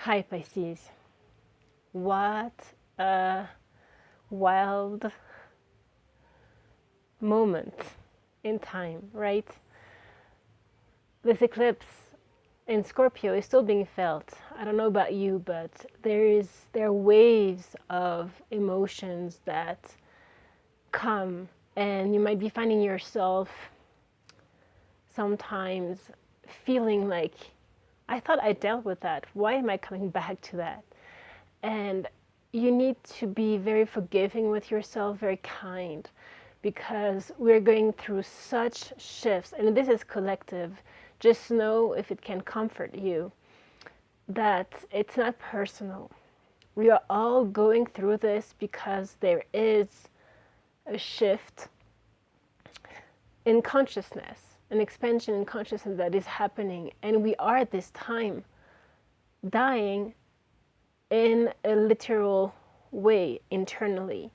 Hi Pisces. What a wild moment in time, right? This eclipse in Scorpio is still being felt. I don't know about you, but there are waves of emotions that come, and you might be finding yourself sometimes feeling like, I thought I dealt with that. Why am I coming back to that? And you need to be very forgiving with yourself, very kind, because we're going through such shifts, and this is collective. Just know, if it can comfort you, that it's not personal. We are all going through this because there is a shift in consciousness, an expansion in consciousness that is happening, and we are at this time dying in a literal way internally.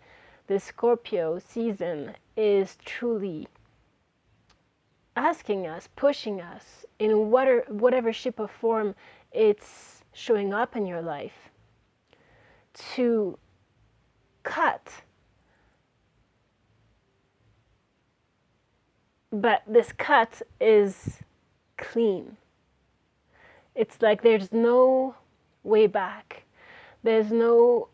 The Scorpio season is truly asking us, pushing us in whatever shape or form it's showing up in your life to cut. But this cut is clean. It's like there's no way back. There's no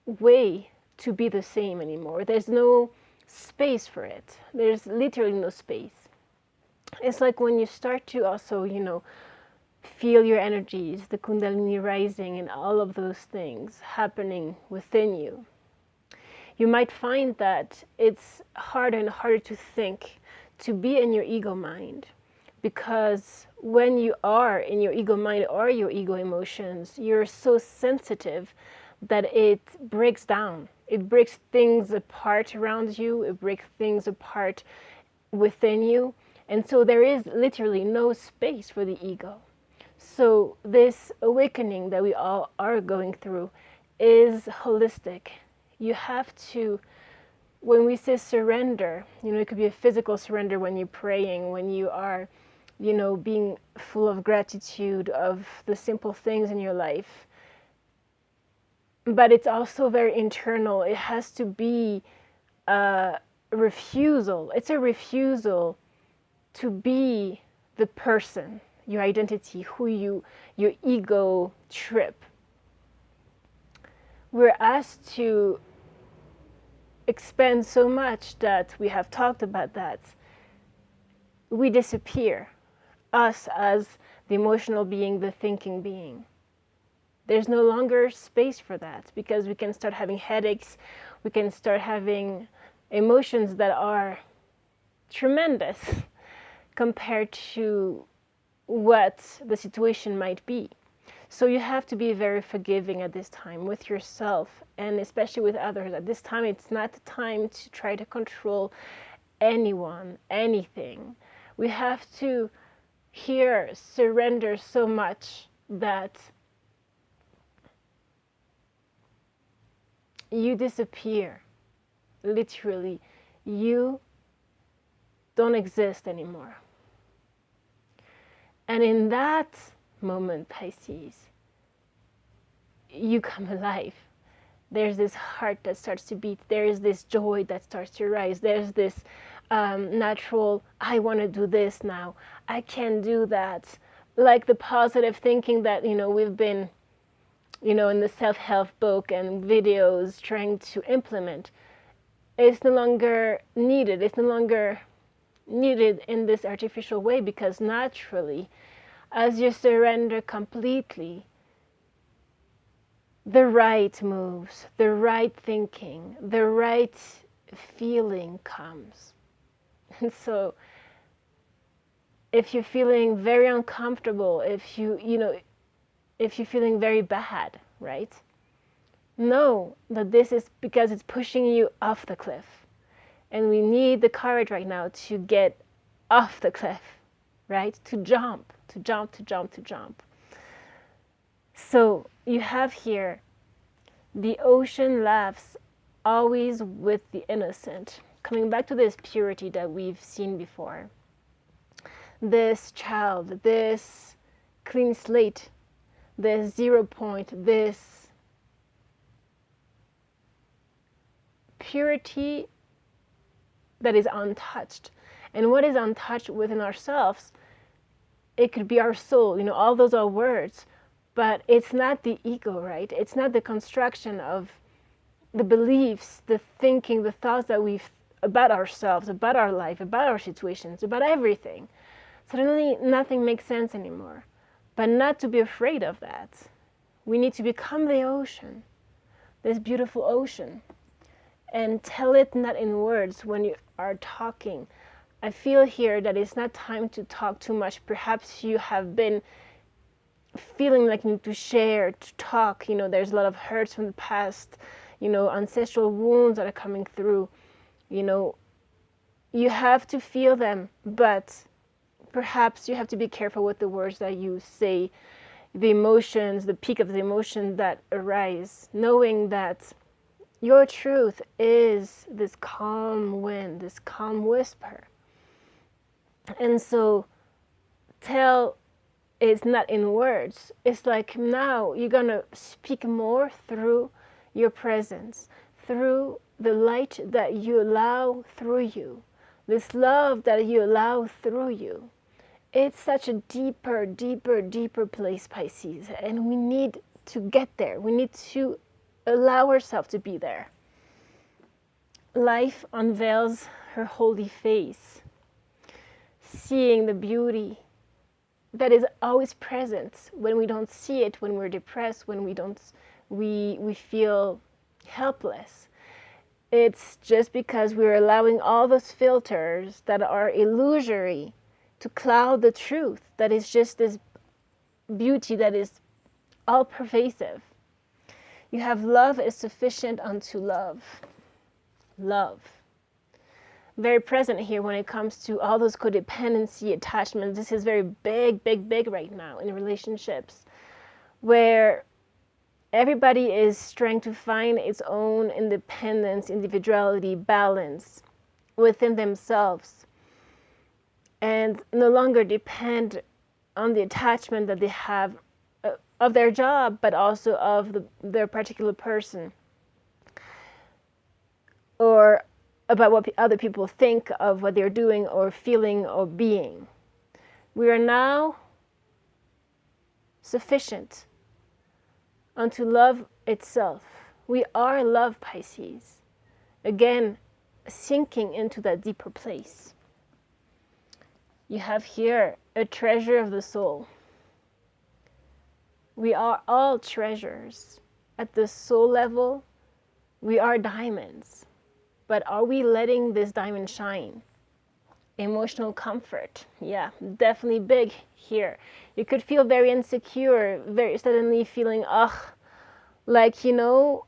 way to be the same anymore. There's no space for it. There's literally no space. It's like when you start to also, feel your energies, the Kundalini rising and all of those things happening within you. You might find that it's harder and harder to think, to be in your ego mind, because when you are in your ego mind or your ego emotions, you're so sensitive that it breaks down. It breaks things apart around you. It breaks things apart within you. And so there is literally no space for the ego. So this awakening that we all are going through is holistic. You have to, when we say surrender, it could be a physical surrender when you're praying, when you are, being full of gratitude of the simple things in your life. But it's also very internal. It has to be a refusal. It's a refusal to be the person, your identity, your ego trip. We're asked to expand so much that we have talked about that. We disappear, us as the emotional being, the thinking being. There's no longer space for that, because we can start having headaches, we can start having emotions that are tremendous compared to what the situation might be. So you have to be very forgiving at this time with yourself, and especially with others. At this time, it's not the time to try to control anyone, anything. We have to here surrender so much that you disappear. Literally, you don't exist anymore. And in that moment, Pisces, you come alive. There's this heart that starts to beat. There's this joy that starts to rise. There's this natural, I want to do this now. I can do that. Like the positive thinking that, we've been, in the self-help book and videos trying to implement. It's no longer needed. It's no longer needed in this artificial way, because naturally, as you surrender completely, the right moves, the right thinking, the right feeling comes. And so if you're feeling very uncomfortable, if you're feeling very bad, right? Know that this is because it's pushing you off the cliff. And we need the courage right now to get off the cliff, right? To jump. So you have here, the ocean laughs always with the innocent. Coming back to this purity that we've seen before. This child, this clean slate this 0 point, this purity that is untouched. And what is untouched within ourselves, it could be our soul, you know, all those are words, but it's not the ego, right? It's not the construction of the beliefs, the thinking, the thoughts that we've about ourselves, about our life, about our situations, about everything. Suddenly nothing makes sense anymore. But not to be afraid of that. We need to become the ocean, this beautiful ocean, and tell it not in words when you are talking. I feel here that it's not time to talk too much. Perhaps you have been feeling like you need to share, to talk. You know, there's a lot of hurts from the past, you know, ancestral wounds that are coming through. You know, you have to feel them, but perhaps you have to be careful with the words that you say, the emotions, the peak of the emotion that arise, knowing that your truth is this calm wind, this calm whisper. And so tell is not in words. It's like now you're going to speak more through your presence, through the light that you allow through you, this love that you allow through you. It's such a deeper, deeper, deeper place, Pisces, and we need to get there. We need to allow ourselves to be there. Life unveils her holy face, seeing the beauty that is always present when we don't see it, when we're depressed, when we feel helpless. It's just because we're allowing all those filters that are illusory to cloud the truth, that is just this beauty that is all pervasive. You have love is sufficient unto love. Love. Very present here when it comes to all those codependency attachments. This is very big, big, big right now in relationships, where everybody is trying to find its own independence, individuality, balance within themselves, and no longer depend on the attachment that they have of their job, but also of their particular person, or about what other people think of what they're doing or feeling or being. We are now sufficient unto love itself. We are love, Pisces. Again, sinking into that deeper place. You have here a treasure of the soul. We are all treasures. At the soul level, we are diamonds. But are we letting this diamond shine? Emotional comfort. Yeah, definitely big here. You could feel very insecure, very suddenly feeling, like, you know,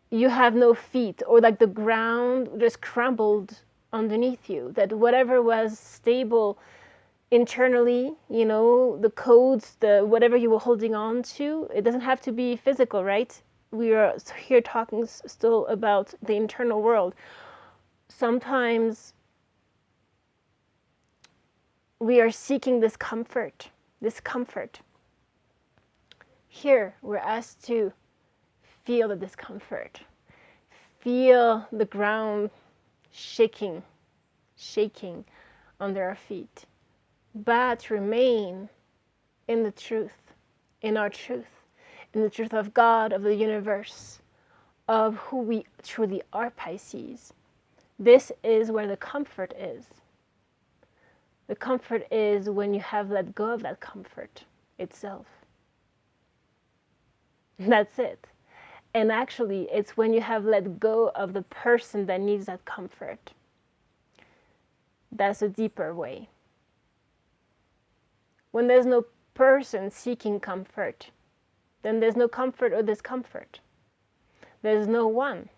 you have no feet, or like the ground just crumbled underneath you, that whatever was stable internally, you know, the codes, the whatever you were holding on to, it doesn't have to be physical, right? We are here talking still about the internal world. Sometimes we are seeking this comfort, Here, we're asked to feel the discomfort, feel the ground shaking under our feet, but remain in the truth, in our truth, in the truth of God, of the universe, of who we truly are, Pisces. This is where the comfort is. The comfort is when you have let go of that comfort itself. That's it. And actually, it's when you have let go of the person that needs that comfort. That's a deeper way. When there's no person seeking comfort, then there's no comfort or discomfort. There's no one.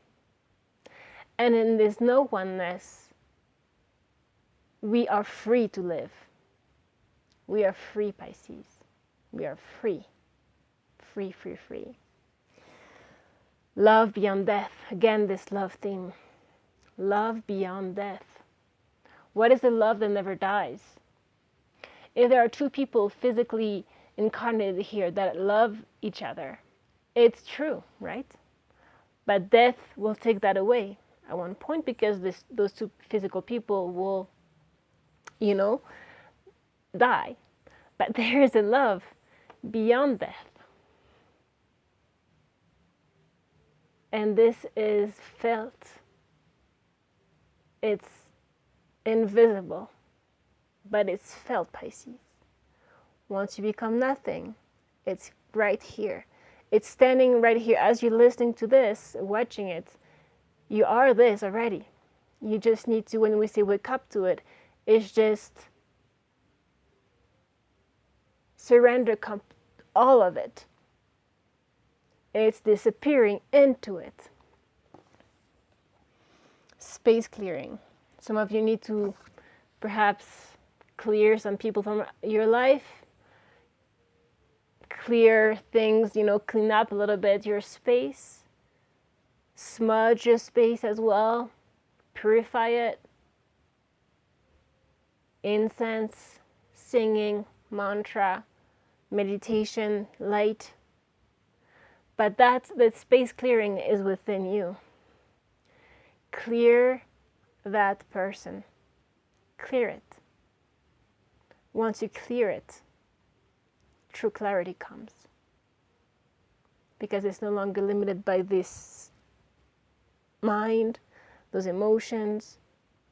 And in this no oneness, we are free to live. We are free, Pisces. We are free. Free, free, free. Love beyond death. Again, this love theme. Love beyond death. What is the love that never dies? If there are two people physically incarnated here that love each other. It's true, right? But death will take that away at one point, because those two physical people will, die. But there is a love beyond death. And this is felt. It's invisible, but it's felt, Pisces. Once you become nothing, it's right here. It's standing right here as you're listening to this, watching it. You are this already. You just need to, when we say wake up to it, it's just surrender all of it. It's disappearing into it. Space clearing. Some of you need to perhaps clear some people from your life. Clear things, clean up a little bit your space. Smudge your space as well. Purify it. Incense, singing, mantra, meditation, light. But the space clearing is within you. Clear that person. Clear it. Once you clear it, true clarity comes. Because it's no longer limited by this mind, those emotions.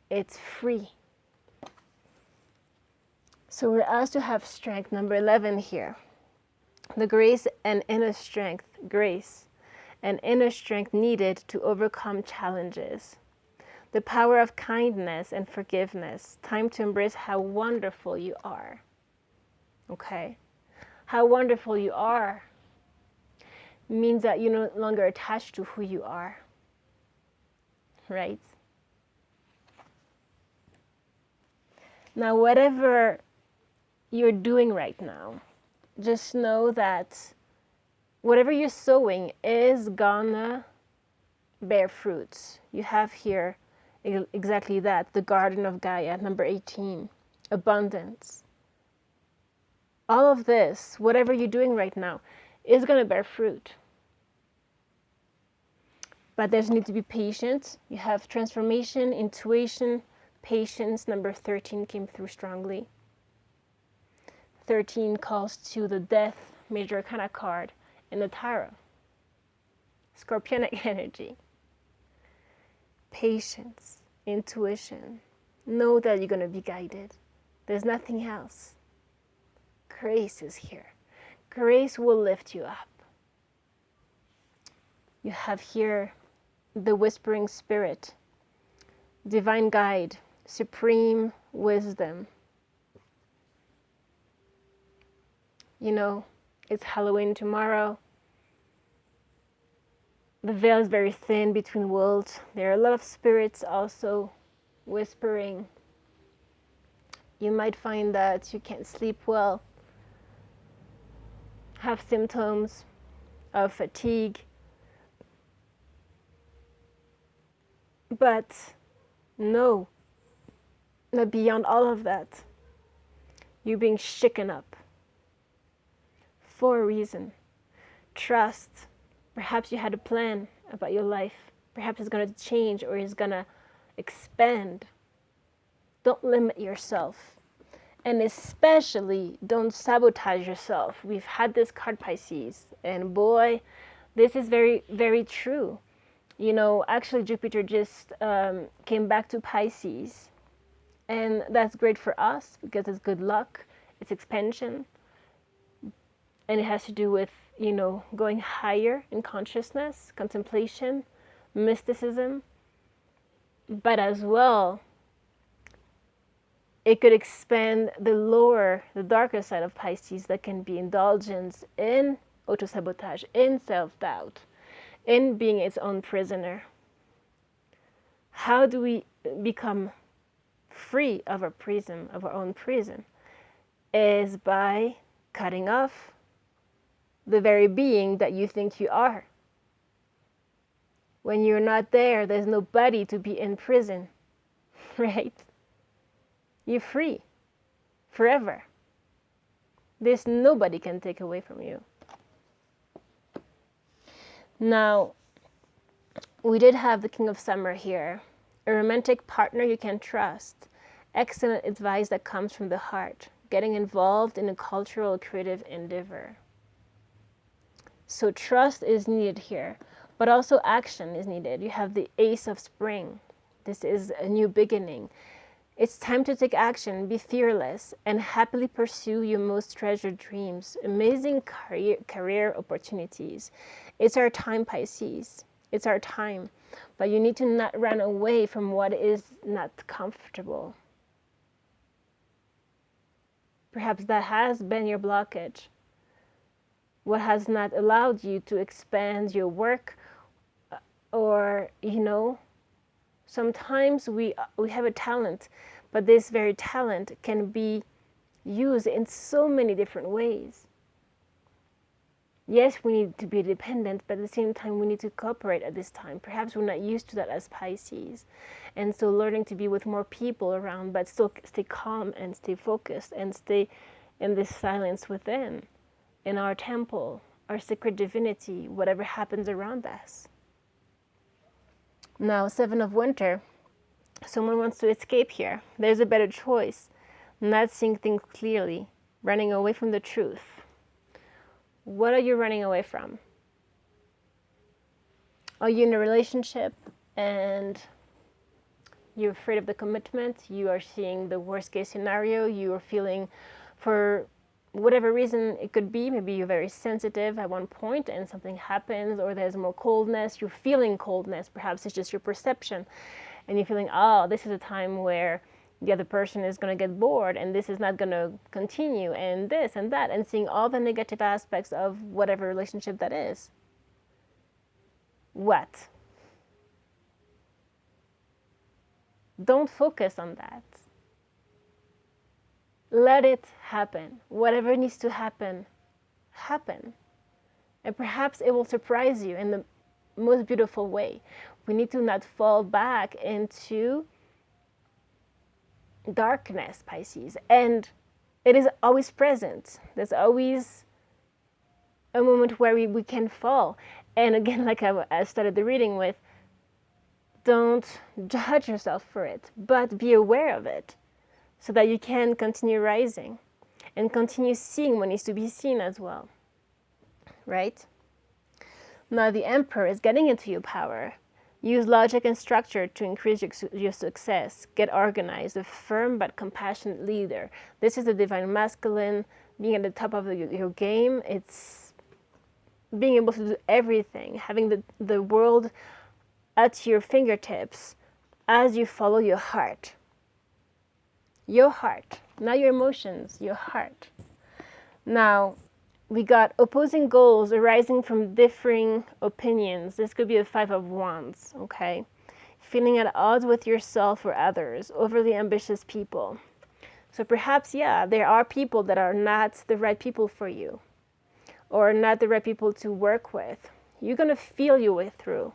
It's free. So we're asked to have strength, number 11 here. The grace and inner strength, grace and inner strength needed to overcome challenges. The power of kindness and forgiveness. Time to embrace how wonderful you are. Okay? How wonderful you are means that you're no longer attached to who you are. Right? Now, whatever you're doing right now, just know that whatever you're sowing is gonna bear fruits. You have here exactly that, the Garden of Gaia, number 18, abundance. All of this, whatever you're doing right now, is gonna bear fruit. But there's need to be patient. You have transformation, intuition, patience. Number 13 came through strongly. 13 calls to the death major arcana card in the tarot. Scorpionic energy. Patience, intuition. Know that you're going to be guided. There's nothing else. Grace is here. Grace will lift you up. You have here the whispering spirit, divine guide, supreme wisdom. It's Halloween tomorrow. The veil is very thin between worlds. There are a lot of spirits also whispering. You might find that you can't sleep well, have symptoms of fatigue. But know that beyond all of that, you're being shaken up for a reason. Trust. Perhaps you had a plan about your life. Perhaps it's going to change or it's going to expand. Don't limit yourself. And especially, don't sabotage yourself. We've had this card, Pisces, and boy, this is very, very true. Actually, Jupiter just came back to Pisces, and that's great for us because it's good luck, it's expansion, and it has to do with, going higher in consciousness, contemplation, mysticism, but as well, it could expand the darker side of Pisces that can be indulgence in auto-sabotage, in self-doubt, in being its own prisoner. How do we become free of our prison, of our own prison? Is by cutting off the very being that you think you are. When you're not there, there's nobody to be in prison, right? You're free, forever. This nobody can take away from you. Now, we did have the King of Summer here. A romantic partner you can trust. Excellent advice that comes from the heart. Getting involved in a cultural creative endeavor. So trust is needed here, but also action is needed. You have the Ace of Spring. This is a new beginning. It's time to take action, be fearless, and happily pursue your most treasured dreams. Amazing career opportunities. It's our time, Pisces. It's our time. But you need to not run away from what is not comfortable. Perhaps that has been your blockage. What has not allowed you to expand your work, or, sometimes we have a talent, but this very talent can be used in so many different ways. Yes, we need to be dependent, but at the same time, we need to cooperate at this time. Perhaps we're not used to that as Pisces. And so learning to be with more people around, but still stay calm and stay focused and stay in this silence within, in our temple, our sacred divinity, whatever happens around us. Now, Seven of Winter, someone wants to escape here. There's a better choice. Not seeing things clearly, running away from the truth. What are you running away from? Are you in a relationship and you're afraid of the commitment? You are seeing the worst case scenario. You are feeling, for whatever reason it could be, maybe you're very sensitive at one point and something happens, or there's more coldness. You're feeling coldness. Perhaps it's just your perception. And you're feeling, oh, this is a time where the other person is going to get bored and this is not going to continue, and this and that, and seeing all the negative aspects of whatever relationship that is. What? Don't focus on that. Let it happen. Whatever needs to happen, happen. And perhaps it will surprise you in the most beautiful way. We need to not fall back into darkness, Pisces, and it is always present. There's always a moment where we can fall. And again, like I started the reading with, don't judge yourself for it, but be aware of it so that you can continue rising and continue seeing what needs to be seen as well, right? Now the Emperor is getting into your power. Use logic and structure to increase your success. Get organized, a firm but compassionate leader. This is the divine masculine, being at the top of your game. It's being able to do everything, having the world at your fingertips as you follow your heart. Your heart, not your emotions, your heart. Now, we got opposing goals arising from differing opinions. This could be a Five of Wands, okay? Feeling at odds with yourself or others, overly ambitious people. So perhaps, yeah, there are people that are not the right people for you, or not the right people to work with. You're going to feel your way through,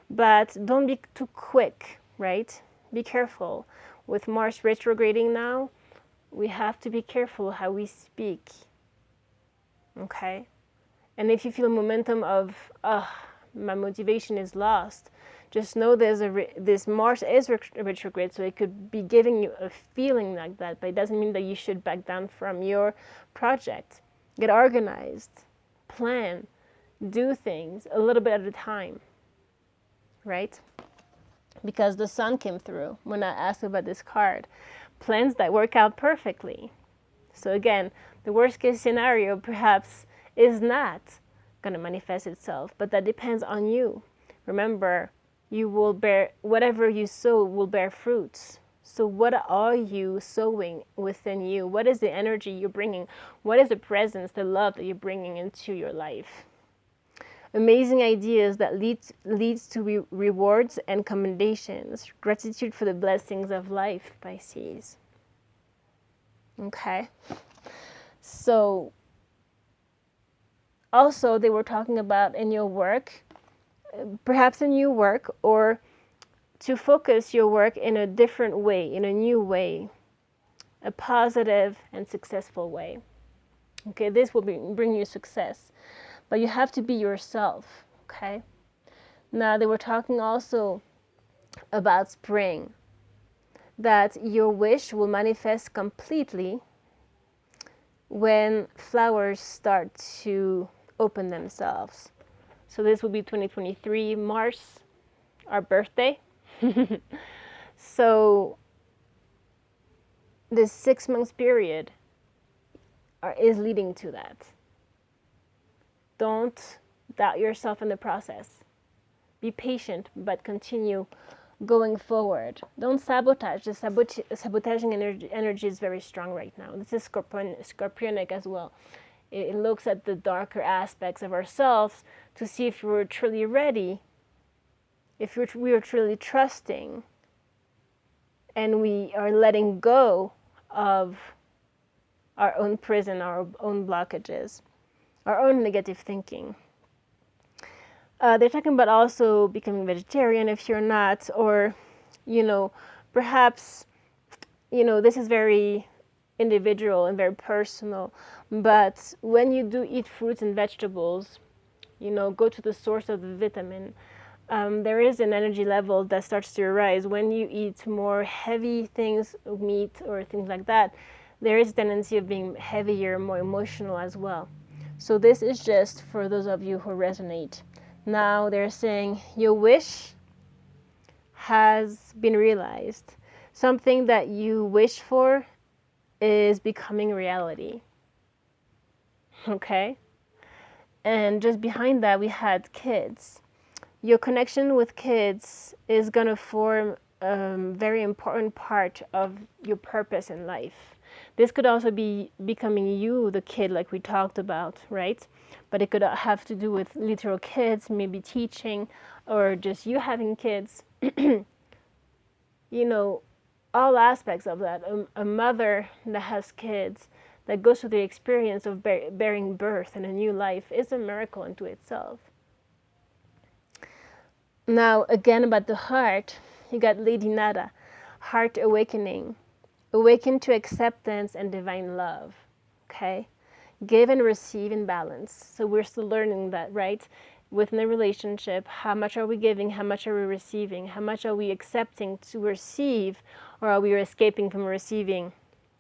but don't be too quick, right? Be careful. With Mars retrograding now, we have to be careful how we speak. Okay, and if you feel momentum of, my motivation is lost, just know this Mars is retrograde, so it could be giving you a feeling like that, but it doesn't mean that you should back down from your project. Get organized, plan, do things a little bit at a time, right? Because the Sun came through when I asked about this card. Plans that work out perfectly. So again, the worst case scenario perhaps is not going to manifest itself, but that depends on you. Remember, you will bear, whatever you sow will bear fruits. So what are you sowing within you? What is the energy you're bringing? What is the presence, the love that you're bringing into your life? Amazing ideas that leads to rewards and commendations. Gratitude for the blessings of life, Pisces. Okay. So also they were talking about in your work, perhaps a new work, or to focus your work in a different way, in a new way, a positive and successful way. Okay, this will bring you success. But you have to be yourself, okay? Now, they were talking also about spring, that your wish will manifest completely when flowers start to open themselves. So this will be 2023, March, our birthday. So this 6 months period is leading to that. Don't doubt yourself in the process. Be patient, but continue going forward. Don't sabotage. The sabotaging energy is very strong right now. This is Scorpionic as well. It looks at the darker aspects of ourselves to see if we're truly ready, if we are truly trusting, and we are letting go of our own prison, our own blockages, our own negative thinking. They're talking about also becoming vegetarian if you're not, or, perhaps, this is very individual and very personal, but when you do eat fruits and vegetables, go to the source of the vitamin. There is an energy level that starts to arise when you eat more heavy things, meat or things like that. There is a tendency of being heavier, more emotional as well. So this is just for those of you who resonate. Now they're saying your wish has been realized. Something that you wish for is becoming reality. Okay? And just behind that, we had kids. Your connection with kids is going to form a very important part of your purpose in life. This could also be becoming you, the kid, like we talked about, right? But it could have to do with literal kids, maybe teaching, or just you having kids. All aspects of that. A mother that has kids, that goes through the experience of bearing birth and a new life, is a miracle unto itself. Now, again, about the heart, you got Lady Nada, heart awakening. Awaken to acceptance and divine love, okay? Give and receive in balance. So we're still learning that, right? Within a relationship, how much are we giving? How much are we receiving? How much are we accepting to receive? Or are we escaping from receiving?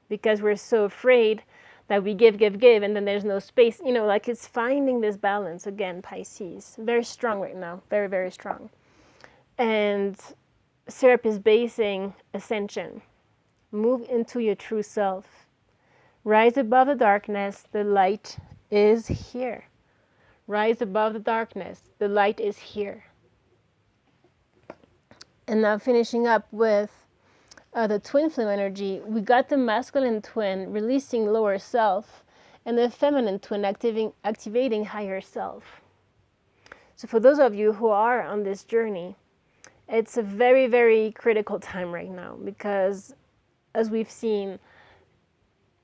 Because we're so afraid that we give, and then there's no space. It's finding this balance. Again, Pisces. Very strong right now. Very, very strong. And Serapis basing Ascension. Move into your true self. Rise above the darkness. The light is here. Rise above the darkness. The light is here. And now finishing up with the twin flame energy, we got the masculine twin releasing lower self and the feminine twin activating higher self. So for those of you who are on this journey, it's a very, very critical time right now because, as we've seen,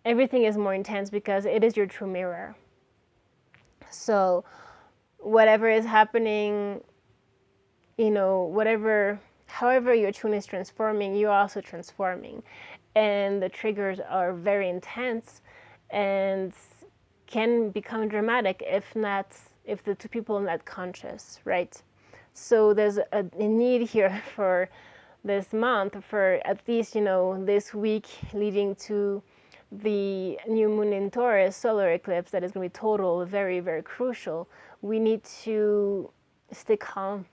everything is more intense because it is your true mirror. So whatever is happening, however your twin is transforming, you're also transforming. And the triggers are very intense and can become dramatic if the two people are not conscious, right? So there's a need here for this month, for at least, this week leading to the new moon in Taurus solar eclipse that is going to be total, very, very crucial. We need to stay calm,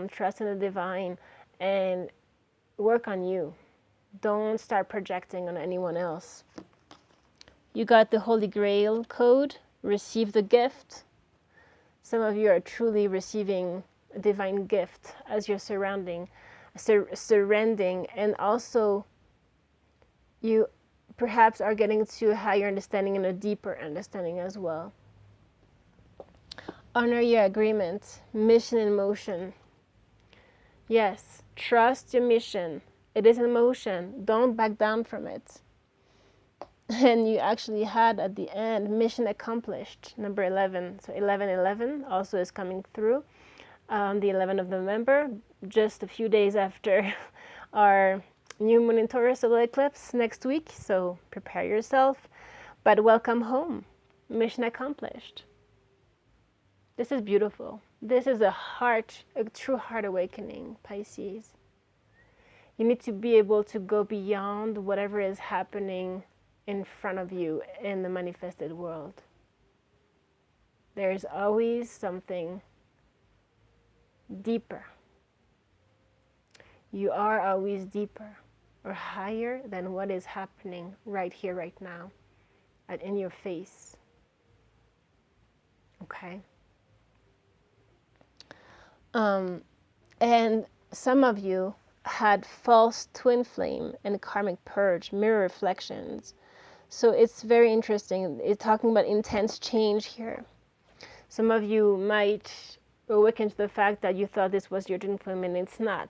trust in the divine, and work on you. Don't start projecting on anyone else. You got the Holy Grail code, receive the gift. Some of you are truly receiving a divine gift as you're surrendering, and also you perhaps are getting to a higher understanding and a deeper understanding as well. Honor your agreement, mission in motion. Yes, trust your mission. It is in motion. Don't back down from it. And you actually had at the end, mission accomplished, number 11. So 1111 also is coming through on the 11th of November, just a few days after our new moon in Taurus solar eclipse next week. So prepare yourself. But welcome home. Mission accomplished. This is beautiful. This is a true heart awakening, Pisces. You need to be able to go beyond whatever is happening in front of you in the manifested world. There's always something deeper. You are always deeper or higher than what is happening right here, right now, in your face. Okay? And some of you had false twin flame and karmic purge, mirror reflections. So it's very interesting. It's talking about intense change here. Some of you might awaken to the fact that you thought this was your twin flame and it's not.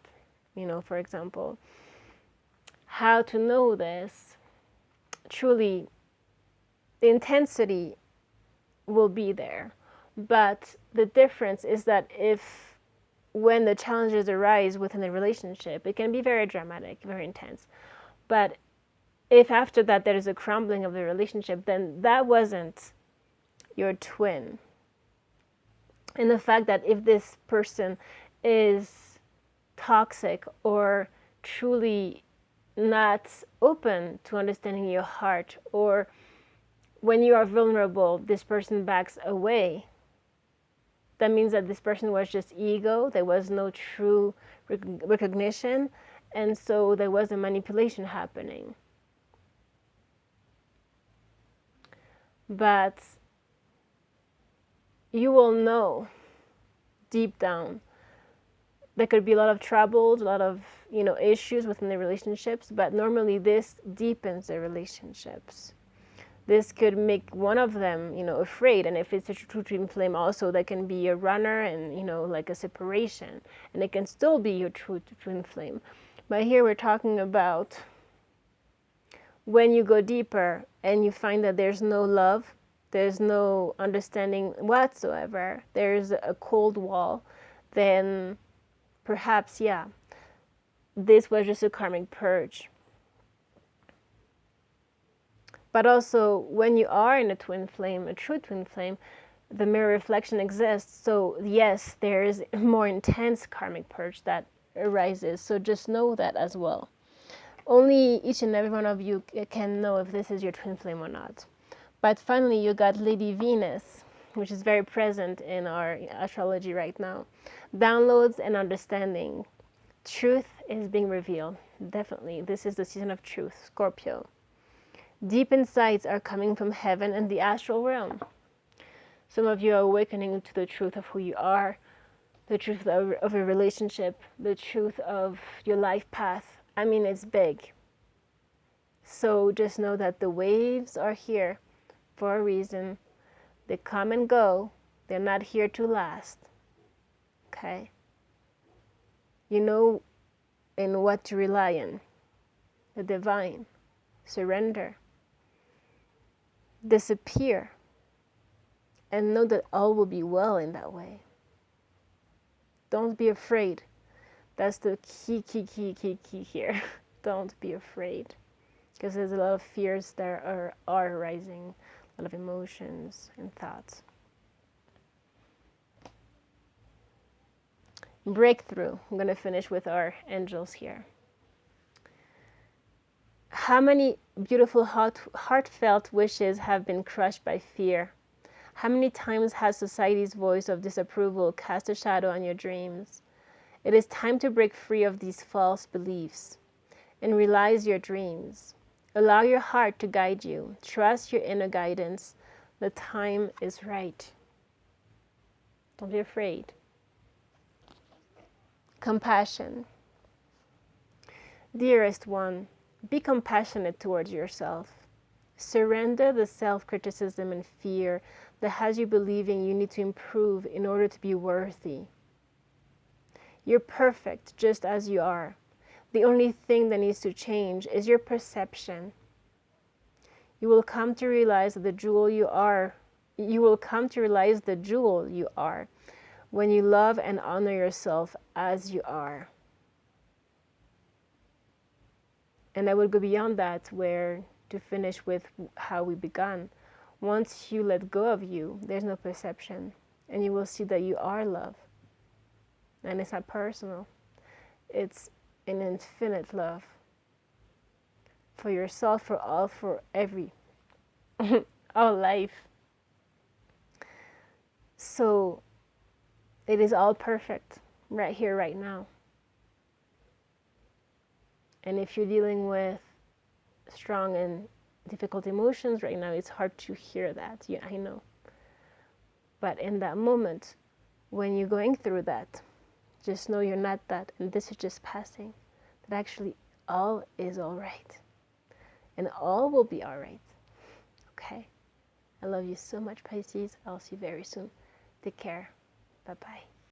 You know, for example, how to know this? Truly, the intensity will be there. But the difference is that when the challenges arise within the relationship, it can be very dramatic, very intense. But if after that there is a crumbling of the relationship, then that wasn't your twin. And the fact that if this person is toxic or truly not open to understanding your heart, or when you are vulnerable, this person backs away, that means that this person was just ego. There was no true recognition, and so there was a manipulation happening. But you will know deep down there could be a lot of troubles, a lot of issues within the relationships, but normally this deepens the relationships. This could make one of them, afraid. And if it's a true twin flame also, that can be a runner and, like a separation. And it can still be your true twin flame. But here we're talking about when you go deeper and you find that there's no love, there's no understanding whatsoever, there's a cold wall, then perhaps, this was just a karmic purge. But also, when you are in a twin flame, a true twin flame, the mirror reflection exists. So yes, there is a more intense karmic purge that arises. So just know that as well. Only each and every one of you can know if this is your twin flame or not. But finally, you got Lady Venus, which is very present in our astrology right now. Downloads and understanding. Truth is being revealed. Definitely. This is the season of truth, Scorpio. Deep insights are coming from heaven and the astral realm. Some of you are awakening to the truth of who you are, the truth of a relationship, the truth of your life path. I mean, it's big. So just know that the waves are here for a reason. They come and go. They're not here to last. Okay? You know in what to rely on. The divine. Surrender. Disappear, and know that all will be well in that way. Don't be afraid. That's the key here. Don't be afraid, because there's a lot of fears that are arising, a lot of emotions and thoughts. Breakthrough. I'm going to finish with our angels here. How many beautiful, heartfelt wishes have been crushed by fear? How many times has society's voice of disapproval cast a shadow on your dreams? It is time to break free of these false beliefs and realize your dreams. Allow your heart to guide you. Trust your inner guidance. The time is right. Don't be afraid. Compassion. Dearest one, be compassionate towards yourself. Surrender the self-criticism and fear that has you believing you need to improve in order to be worthy. You're perfect just as you are. The only thing that needs to change is your perception. You will come to realize the jewel you are. You will come to realize the jewel you are when you love and honor yourself as you are. And I would go beyond that, where to finish with how we began. Once you let go of you, there's no perception, and you will see that you are love. And it's not personal. It's an infinite love for yourself, for all, for every, all life. So it is all perfect right here, right now. And if you're dealing with strong and difficult emotions right now, it's hard to hear that. Yeah, I know. But in that moment, when you're going through that, just know you're not that, and this is just passing. That actually all is all right. And all will be all right. Okay? I love you so much, Pisces. I'll see you very soon. Take care. Bye-bye.